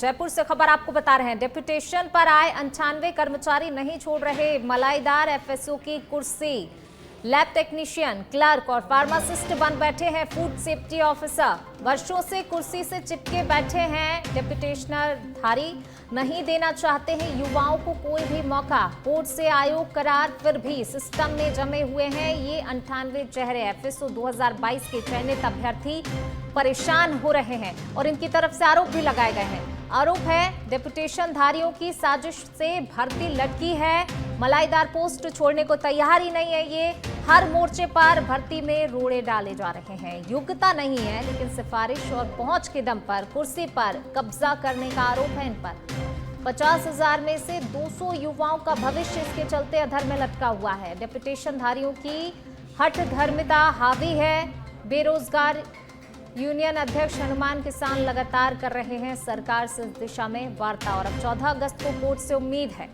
जयपुर से खबर आपको बता रहे हैं। डेपुटेशन पर आए 98 कर्मचारी नहीं छोड़ रहे मलाईदार एफएसओ की कुर्सी। लैब टेक्नीशियन, क्लर्क और फार्मासिस्ट बन बैठे हैं फूड सेफ्टी ऑफिसर। वर्षों से कुर्सी से चिपके बैठे हैं डेपुटेशनर धारी। नहीं देना चाहते हैं युवाओं को कोई भी मौका। कोर्ट से आयोग करार, फिर भी सिस्टम में जमे हुए हैं ये 98 चेहरे। एफएसओ 2022 के चयनित अभ्यर्थी परेशान हो रहे हैं और इनकी तरफ से आरोप भी लगाए गए हैं। आरोप है डेपुटेशन धारियों की साजिश से भर्ती लटकी है। मलाईदार पोस्ट छोड़ने को तैयार ही नहीं है ये। हर मोर्चे पर भर्ती में रोड़े डाले जा रहे हैं। योग्यता नहीं है लेकिन सिफारिश और पहुंच के दम पर कुर्सी पर कब्जा करने का आरोप है इन पर। 50,000 में से 200 युवाओं का भविष्य इसके चलते अधर में लटका हुआ है। डेपुटेशन धारियों की हठ धर्मिता हावी है। बेरोजगार यूनियन अध्यक्ष हनुमान किसान लगातार कर रहे हैं सरकार से इस दिशा में वार्ता और अब 14 अगस्त को कोर्ट से उम्मीद है।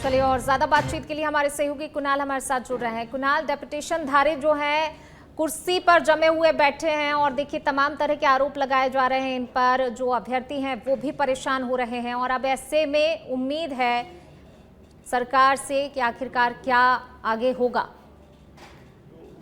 चलिए और ज्यादा बातचीत के लिए हमारे सहयोगी कुणाल हमारे साथ जुड़ रहे हैं। कुणाल, डेपुटेशन धारी जो है कुर्सी पर जमे हुए बैठे हैं और देखिए तमाम तरह के आरोप लगाए जा रहे हैं इन पर। जो अभ्यर्थी हैं वो भी परेशान हो रहे हैं और अब ऐसे में उम्मीद है सरकार से कि आखिरकार क्या आगे होगा।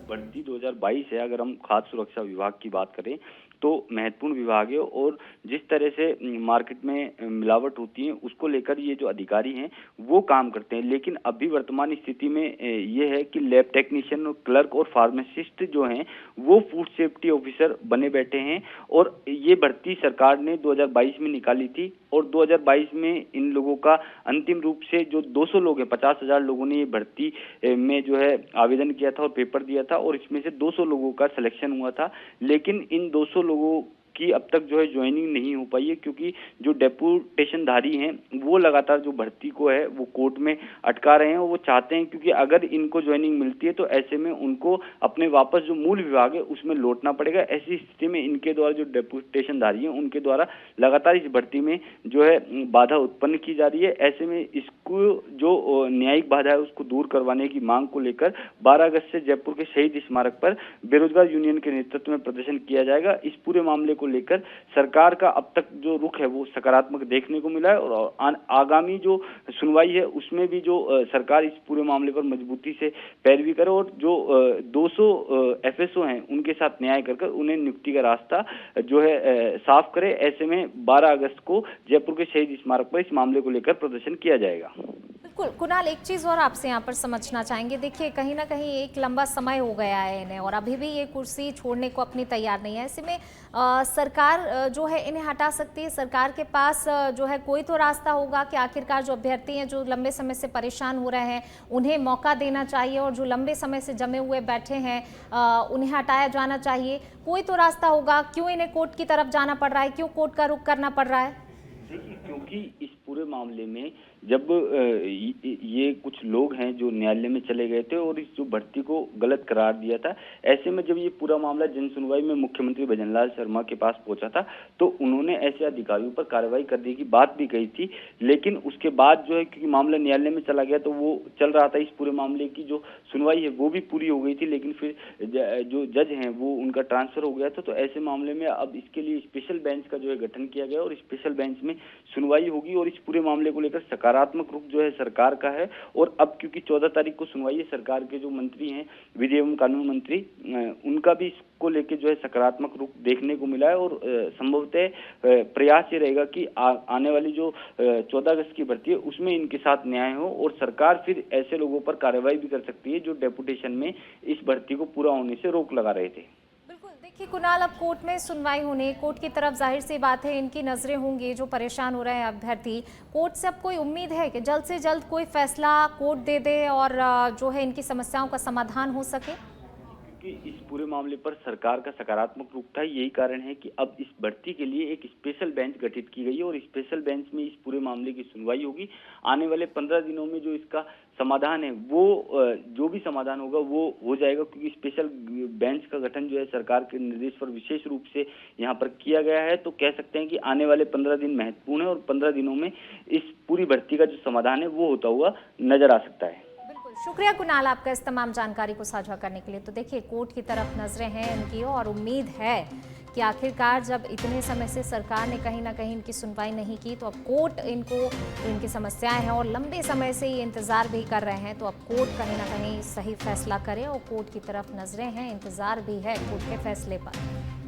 भर्ती 2022 है। अगर हम खाद्य सुरक्षा विभाग की बात करें तो महत्वपूर्ण विभाग है और जिस तरह से मार्केट में मिलावट होती है उसको लेकर ये जो अधिकारी हैं वो काम करते हैं। लेकिन अभी वर्तमान स्थिति में ये है कि लैब टेक्नीशियन, क्लर्क और फार्मासिस्ट जो हैं वो फूड सेफ्टी ऑफिसर बने बैठे हैं और ये भर्ती सरकार ने 2022 में निकाली थी और 2022 में इन लोगों का अंतिम रूप से जो 200 लोग हैं, 50,000 लोगों ने ये भर्ती में जो है आवेदन किया था और पेपर दिया था और इसमें से 200 लोगों का सिलेक्शन हुआ था। लेकिन इन 200 लोगों की अब तक जो है ज्वाइनिंग नहीं हो पाई है क्योंकि जो डेपुटेशन धारी हैं वो लगातार जो भर्ती को है वो कोर्ट में अटका रहे हैं और वो चाहते हैं क्योंकि अगर इनको ज्वाइनिंग मिलती है तो ऐसे में उनको अपने वापस जो मूल विभाग है उसमें लौटना पड़ेगा। ऐसी स्थिति में इनके द्वारा जो डेपुटेशन धारी हैं उनके द्वारा लगातार इस भर्ती में जो है बाधा उत्पन्न की जा रही है। ऐसे में इसको जो न्यायिक बाधा है उसको दूर करवाने की मांग को लेकर 12 अगस्त से जयपुर के शहीद स्मारक पर बेरोजगार यूनियन के नेतृत्व में प्रदर्शन किया जाएगा। इस पूरे मामले को लेकर सरकार का अब तक जो रुख है वो सकारात्मक देखने को मिला है और आगामी जो सुनवाई है उसमें भी जो सरकार इस पूरे मामले पर मजबूती से पैरवी करे और जो 200 एफएसओ हैं उनके साथ न्याय कर उन्हें नियुक्ति का रास्ता जो है साफ करे। ऐसे में 12 अगस्त को जयपुर के शहीद स्मारक पर इस मामले को लेकर प्रदर्शन किया जाएगा। बिल्कुल कुणाल, एक चीज और आपसे यहाँ पर समझना चाहेंगे। देखिए कहीं ना कहीं एक लंबा समय हो गया है इन्हें और अभी भी ये कुर्सी छोड़ने को अपनी तैयार नहीं है। ऐसे में सरकार जो है इन्हें हटा सकती है। सरकार के पास जो है कोई तो रास्ता होगा कि आखिरकार जो अभ्यर्थी हैं जो लंबे समय से परेशान हो रहे हैं उन्हें मौका देना चाहिए और जो लंबे समय से जमे हुए बैठे हैं उन्हें हटाया जाना चाहिए। कोई तो रास्ता होगा। क्यों इन्हें कोर्ट की तरफ जाना पड़ रहा है? क्यों कोर्ट का रुख करना पड़ रहा है? क्योंकि इस पूरे मामले में जब ये कुछ लोग हैं जो न्यायालय में चले गए थे और इस जो भर्ती को गलत करार दिया था, ऐसे में जब ये पूरा मामला जन सुनवाई में मुख्यमंत्री भजनलाल शर्मा के पास पहुंचा था तो उन्होंने ऐसे अधिकारियों पर कार्रवाई करने की बात भी कही थी। लेकिन उसके बाद जो है क्योंकि मामला न्यायालय में चला गया तो वो चल रहा था, इस पूरे मामले की जो सुनवाई है वो भी पूरी हो गई थी। लेकिन फिर जो जज हैं वो उनका ट्रांसफर हो गया था तो ऐसे मामले में अब इसके लिए स्पेशल बेंच का जो है गठन किया गया और स्पेशल बेंच में सुनवाई होगी और इस पूरे मामले को लेकर सकारात्मक रुख जो है सरकार का है। और अब क्योंकि 14 तारीख को सुनवाई है, सरकार के जो मंत्री हैं विधि एवं कानून मंत्री, उनका भी इसको लेकर जो है सकारात्मक रुख देखने को मिला है और संभवतः प्रयास ये रहेगा कि आने वाली जो 14 अगस्त की भर्ती है उसमें इनके साथ न्याय हो और सरकार फिर ऐसे लोगों पर कार्रवाई भी कर सकती है जो डेपुटेशन में इस भर्ती को पूरा होने से रोक लगा रहे थे। देखिए कुणाल, अब कोर्ट में सुनवाई होने, कोर्ट की तरफ जाहिर सी बात है इनकी नजरें होंगी जो परेशान हो रहे हैं अभ्यर्थी। कोर्ट से अब कोई उम्मीद है कि जल्द से जल्द कोई फैसला कोर्ट दे दे और जो है इनकी समस्याओं का समाधान हो सके? कि इस पूरे मामले पर सरकार का सकारात्मक रुख था। यही कारण है कि अब इस भर्ती के लिए एक स्पेशल बेंच गठित की गई है और स्पेशल बेंच में इस पूरे मामले की सुनवाई होगी। आने वाले 15 दिनों में जो इसका समाधान है वो जो भी समाधान होगा वो हो जाएगा क्योंकि स्पेशल बेंच का गठन जो है सरकार के निर्देश पर विशेष रूप से यहाँ पर किया गया है। तो कह सकते हैं कि आने वाले 15 दिन महत्वपूर्ण है और 15 दिनों में इस पूरी भर्ती का जो समाधान है वो होता हुआ नजर आ सकता है। शुक्रिया कुणाल आपका इस तमाम जानकारी को साझा करने के लिए। तो देखिए कोर्ट की तरफ नजरें हैं इनकी और उम्मीद है कि आखिरकार जब इतने समय से सरकार ने कहीं ना कहीं इनकी सुनवाई नहीं की, तो अब कोर्ट इनको जो इनकी समस्याएं हैं और लंबे समय से ये इंतजार भी कर रहे हैं, तो अब कोर्ट कहीं ना कहीं सही फैसला करे और कोर्ट की तरफ नजरें हैं, इंतजार भी है कोर्ट के फैसले पर।